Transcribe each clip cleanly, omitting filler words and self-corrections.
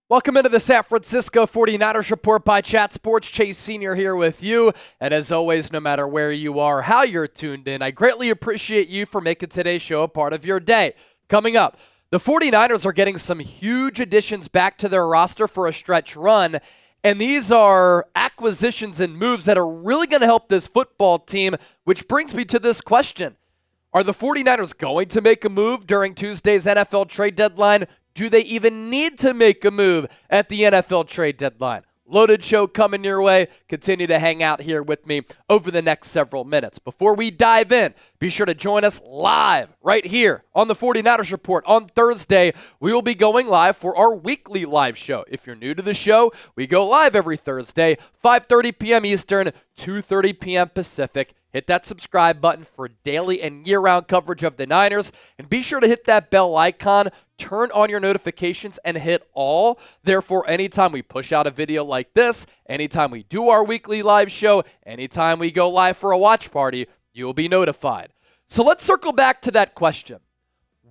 Welcome into the San Francisco 49ers Report by Chat Sports. Chase Sr. here with you. And as always, no matter where you are, how you're tuned in, I greatly appreciate you for making today's show a part of your day. Coming up, the 49ers are getting some huge additions back to their roster for a stretch run. And these are acquisitions and moves that are really going to help this football team, which brings me to this question. Are the 49ers going to make a move during Tuesday's NFL trade deadline? Do they even need to make a move at the NFL trade deadline? Loaded show coming your way. Continue to hang out here with me over the next several minutes. Before we dive in, be sure to join us live right here on the 49ers Report. On Thursday, we will be going live for our weekly live show. If you're new to the show, we go live every Thursday, 5:30 p.m. Eastern, 2:30 p.m. Pacific. Hit that subscribe button for daily and year-round coverage of the Niners. And be sure to hit that bell icon, turn on your notifications, and hit all. Therefore, anytime we push out a video like this, anytime we do our weekly live show, anytime we go live for a watch party, you'll be notified. So let's circle back to that question.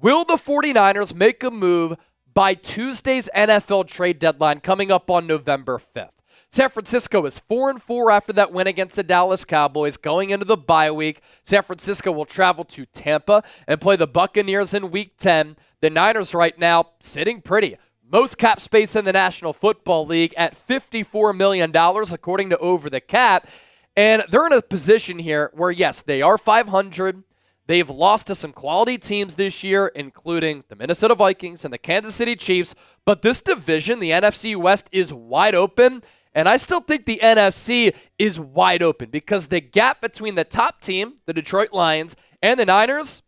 Will the 49ers make a move by Tuesday's NFL trade deadline coming up on November 5th? San Francisco is 4-4 after that win against the Dallas Cowboys going into the bye week. San Francisco will travel to Tampa and play the Buccaneers in Week 10. The Niners right now sitting pretty. Most cap space in the National Football League at $54 million according to Over the Cap. And they're in a position here where, yes, they are 500. They've lost to some quality teams this year, including the Minnesota Vikings and the Kansas City Chiefs. But this division, the NFC West, is wide open. And I still think the NFC is wide open because the gap between the top team, the Detroit Lions, and the Niners,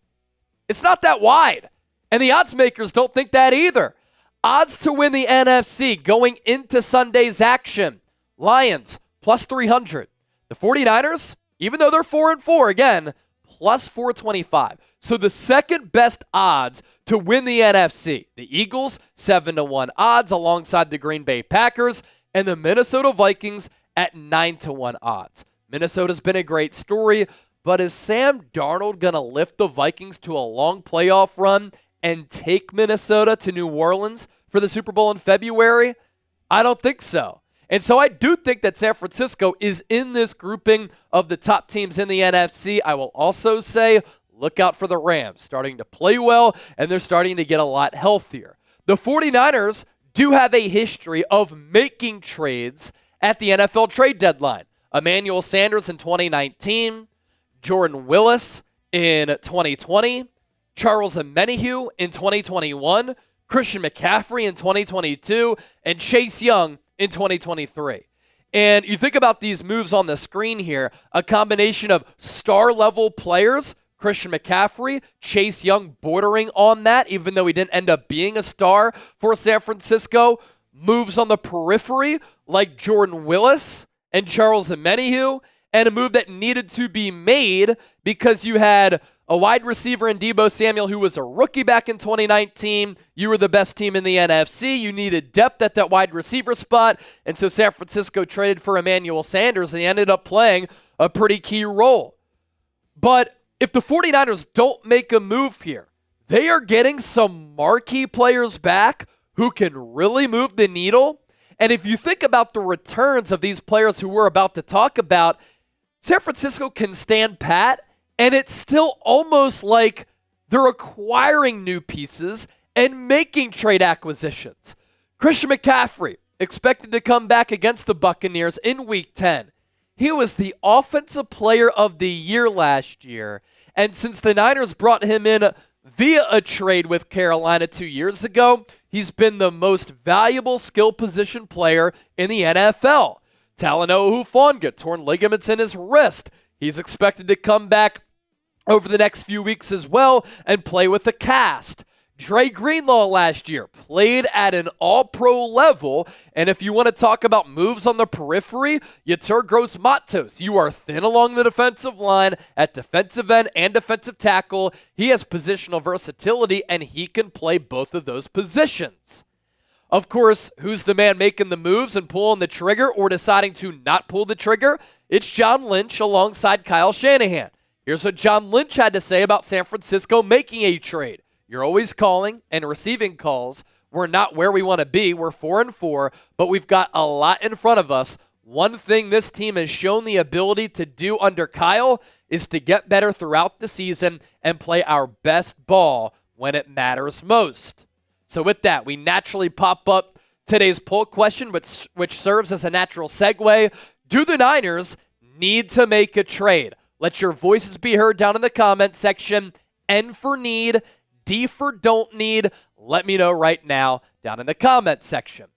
it's not that wide. And the odds makers don't think that either. Odds to win the NFC going into Sunday's action. Lions, plus 300. The 49ers, even though they're 4-4, again, plus 425. So the second best odds to win the NFC. The Eagles, 7-1 odds alongside the Green Bay Packers, and the Minnesota Vikings at 9-1 odds. Minnesota's been a great story, but is Sam Darnold going to lift the Vikings to a long playoff run and take Minnesota to New Orleans for the Super Bowl in February? I don't think so. And so I do think that San Francisco is in this grouping of the top teams in the NFC. I will also say, look out for the Rams, starting to play well, and they're starting to get a lot healthier. The 49ers do have a history of making trades at the NFL trade deadline. Emmanuel Sanders in 2019, Jordan Willis in 2020, Charles Omenihu in 2021, Christian McCaffrey in 2022, and Chase Young in 2023. And you think about these moves on the screen here, a combination of star-level players, Christian McCaffrey, Chase Young bordering on that, even though he didn't end up being a star for San Francisco. Moves on the periphery like Jordan Willis and Charles Omenihu, and a move that needed to be made because you had a wide receiver in Deebo Samuel who was a rookie back in 2019. You were the best team in the NFC. You needed depth at that wide receiver spot, and so San Francisco traded for Emmanuel Sanders, and he ended up playing a pretty key role. But if the 49ers don't make a move here, they are getting some marquee players back who can really move the needle. And if you think about the returns of these players who we're about to talk about, San Francisco can stand pat, and it's still almost like they're acquiring new pieces and making trade acquisitions. Christian McCaffrey, expected to come back against the Buccaneers in Week 10. He was the Offensive Player of the Year last year, and since the Niners brought him in via a trade with Carolina 2 years ago, he's been the most valuable skill position player in the NFL. Talanoa Hufanga, torn ligaments in his wrist. He's expected to come back over the next few weeks as well and play with a cast. Dre Greenlaw last year played at an all-pro level, and if you want to talk about moves on the periphery, Yetur Gross-Matos. You are thin along the defensive line at defensive end and defensive tackle. He has positional versatility, and he can play both of those positions. Of course, who's the man making the moves and pulling the trigger or deciding to not pull the trigger? It's John Lynch alongside Kyle Shanahan. Here's what John Lynch had to say about San Francisco making a trade. You're always calling and receiving calls we're not where we want to be. We're 4-4, but we've got a lot in front of us. One thing this team has shown the ability to do under Kyle is to get better throughout the season and play our best ball when it matters most. So with that, we naturally pop up today's poll question, which serves as a natural segue. Do the Niners need to make a trade? Let your voices be heard down in the comment section. N for need, D for don't need. Let me know right now down in the comment section.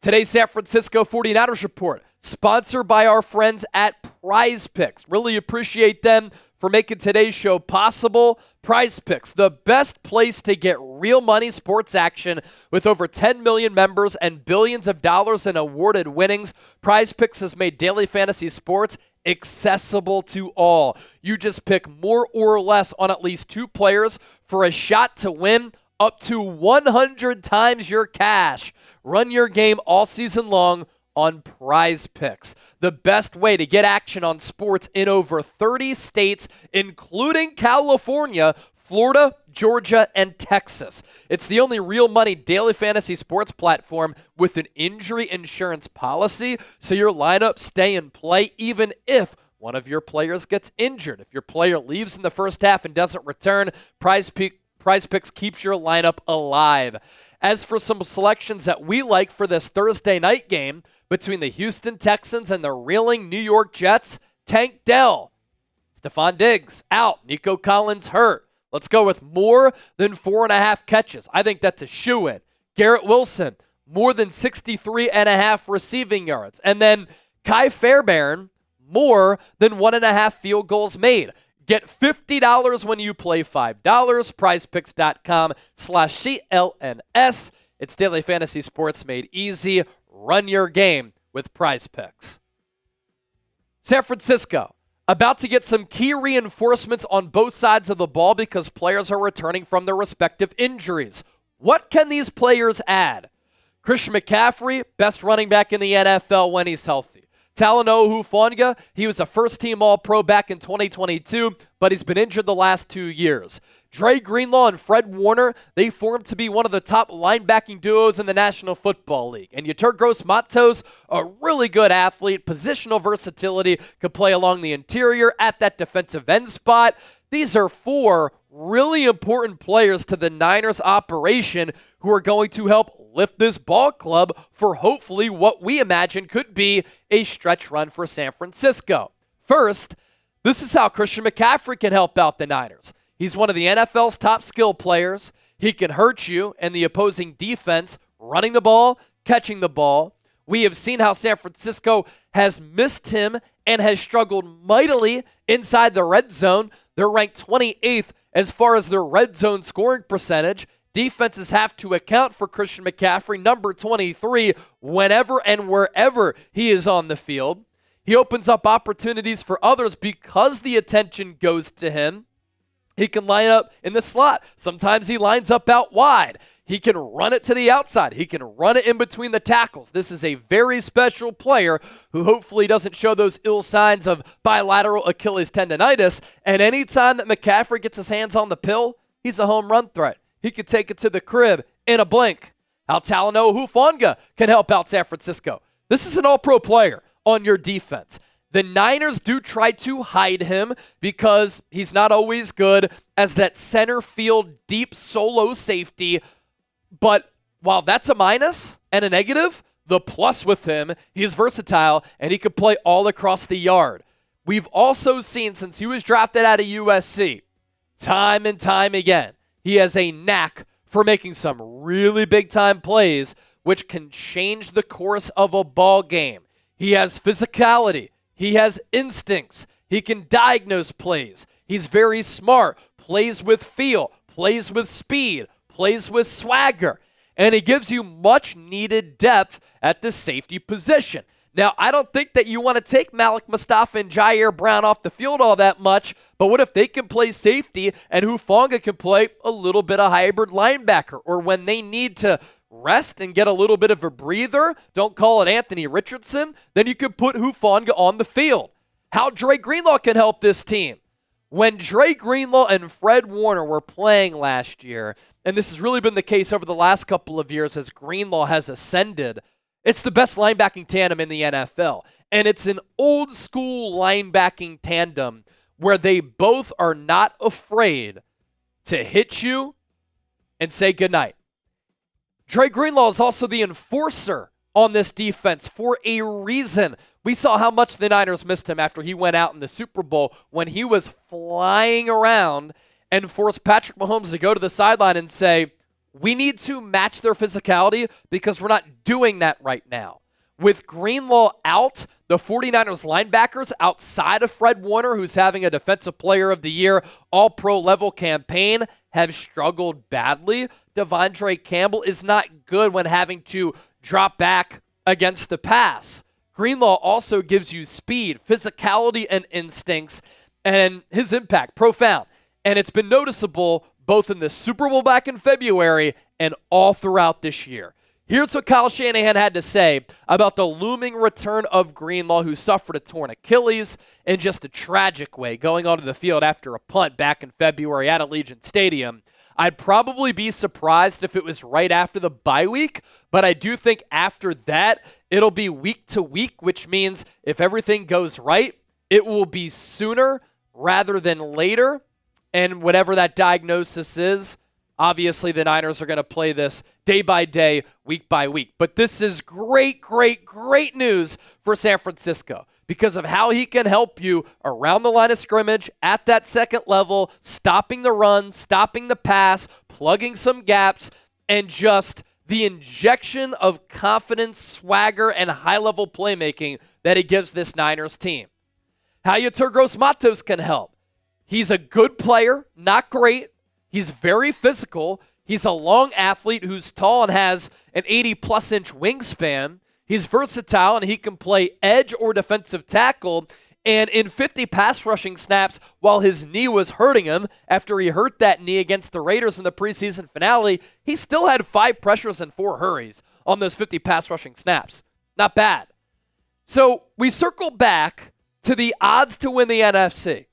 Today's San Francisco 49ers report, sponsored by our friends at PrizePicks. Really appreciate them for making today's show possible. PrizePicks, the best place to get real money sports action with over 10 million members and billions of dollars in awarded winnings. PrizePicks has made daily fantasy sports accessible to all. You just pick more or less on at least 2 players for a shot to win up to 100 times your cash. Run your game all season long on PrizePicks, the best way to get action on sports in over 30 states, including California, Florida, Georgia, and Texas. It's the only real money daily fantasy sports platform with an injury insurance policy, so your lineups stay in play even if one of your players gets injured. If your player leaves in the first half and doesn't return, PrizePicks keeps your lineup alive. As for some selections that we like for this Thursday night game between the Houston Texans and the reeling New York Jets, Tank Dell, Stephon Diggs out, Nico Collins hurt. Let's go with more than 4.5 catches. I think that's a shoo-in. Garrett Wilson, more than 63.5 receiving yards. And then Kai Fairbairn, more than 1.5 field goals made. Get $50 when you play $5. PrizePicks.com/CLNS. It's daily fantasy sports made easy. Run your game with PrizePicks. San Francisco, about to get some key reinforcements on both sides of the ball because players are returning from their respective injuries. What can these players add? Christian McCaffrey, best running back in the NFL when he's healthy. Talanoa Hufanga, he was a first-team All-Pro back in 2022, but he's been injured the last 2 years. Dre Greenlaw and Fred Warner, they formed to be one of the top linebacking duos in the National Football League. And Yetur Gross-Matos, a really good athlete, positional versatility, could play along the interior at that defensive end spot. These are 4 really important players to the Niners operation who are going to help lift this ball club for hopefully what we imagine could be a stretch run for San Francisco. First, this is how Christian McCaffrey can help out the Niners. He's one of the NFL's top skill players. He can hurt you and the opposing defense running the ball, catching the ball. We have seen how San Francisco has missed him and has struggled mightily inside the red zone. They're ranked 28th as far as their red zone scoring percentage. Defenses have to account for Christian McCaffrey, number 23, whenever and wherever he is on the field. He opens up opportunities for others because the attention goes to him. He can line up in the slot. Sometimes he lines up out wide. He can run it to the outside. He can run it in between the tackles. This is a very special player who hopefully doesn't show those ill signs of bilateral Achilles tendonitis. And anytime that McCaffrey gets his hands on the pill, he's a home run threat. He could take it to the crib in a blink. How Talanoa Hufanga can help out San Francisco. This is an all-pro player on your defense. The Niners do try to hide him because he's not always good as that center field deep solo safety. But while that's a minus and a negative, the plus with him, he's versatile and he could play all across the yard. We've also seen since he was drafted out of USC, time and time again, he has a knack for making some really big-time plays, which can change the course of a ball game. He has physicality. He has instincts. He can diagnose plays. He's very smart, plays with feel, plays with speed, plays with swagger, and he gives you much-needed depth at the safety position. Now, I don't think that you want to take Malik Mustafa and Jair Brown off the field all that much, but what if they can play safety and Hufanga can play a little bit of hybrid linebacker? Or when they need to rest and get a little bit of a breather, don't call it Anthony Richardson, then you could put Hufanga on the field. How Dre Greenlaw can help this team? When Dre Greenlaw and Fred Warner were playing last year, and this has really been the case over the last couple of years as Greenlaw has ascended, it's the best linebacking tandem in the NFL. And it's an old school linebacking tandem where they both are not afraid to hit you and say goodnight. Dre Greenlaw is also the enforcer on this defense for a reason. We saw how much the Niners missed him after he went out in the Super Bowl when he was flying around and forced Patrick Mahomes to go to the sideline and say, we need to match their physicality because we're not doing that right now. With Greenlaw out, the 49ers linebackers outside of Fred Warner, who's having a Defensive Player of the Year, all-pro level campaign, have struggled badly. Devondre Campbell is not good when having to drop back against the pass. Greenlaw also gives you speed, physicality, and instincts, and his impact, profound. And it's been noticeable both in the Super Bowl back in February and all throughout this year. Here's what Kyle Shanahan had to say about the looming return of Greenlaw, who suffered a torn Achilles in just a tragic way, going onto the field after a punt back in February at Allegiant Stadium. I'd probably be surprised if it was right after the bye week, but I do think after that, it'll be week to week, which means if everything goes right, it will be sooner rather than later. And whatever that diagnosis is, obviously the Niners are going to play this day by day, week by week. But this is great, great, great news for San Francisco because of how he can help you around the line of scrimmage at that second level, stopping the run, stopping the pass, plugging some gaps, and just the injection of confidence, swagger, and high-level playmaking that he gives this Niners team. Hayatur Gross-Matos can help. He's a good player, not great. He's very physical. He's a long athlete who's tall and has an 80-plus inch wingspan. He's versatile, and he can play edge or defensive tackle. And in 50 pass rushing snaps, while his knee was hurting him after he hurt that knee against the Raiders in the preseason finale, he still had 5 pressures and 4 hurries on those 50 pass rushing snaps. Not bad. So we circle back to the odds to win the NFC.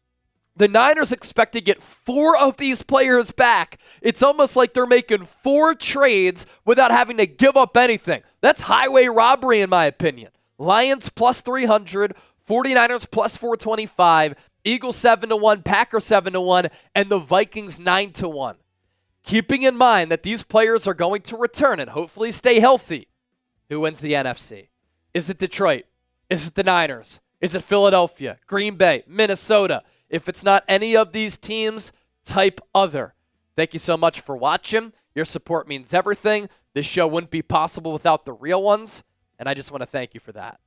The Niners expect to get 4 of these players back. It's almost like they're making 4 trades without having to give up anything. That's highway robbery, in my opinion. Lions plus 300, 49ers plus 425, Eagles 7-1, Packers 7-1, and the Vikings 9-1. Keeping in mind that these players are going to return and hopefully stay healthy, who wins the NFC? Is it Detroit? Is it the Niners? Is it Philadelphia, Green Bay, Minnesota? If it's not any of these teams, type other. Thank you so much for watching. Your support means everything. This show wouldn't be possible without the real ones, and I just want to thank you for that.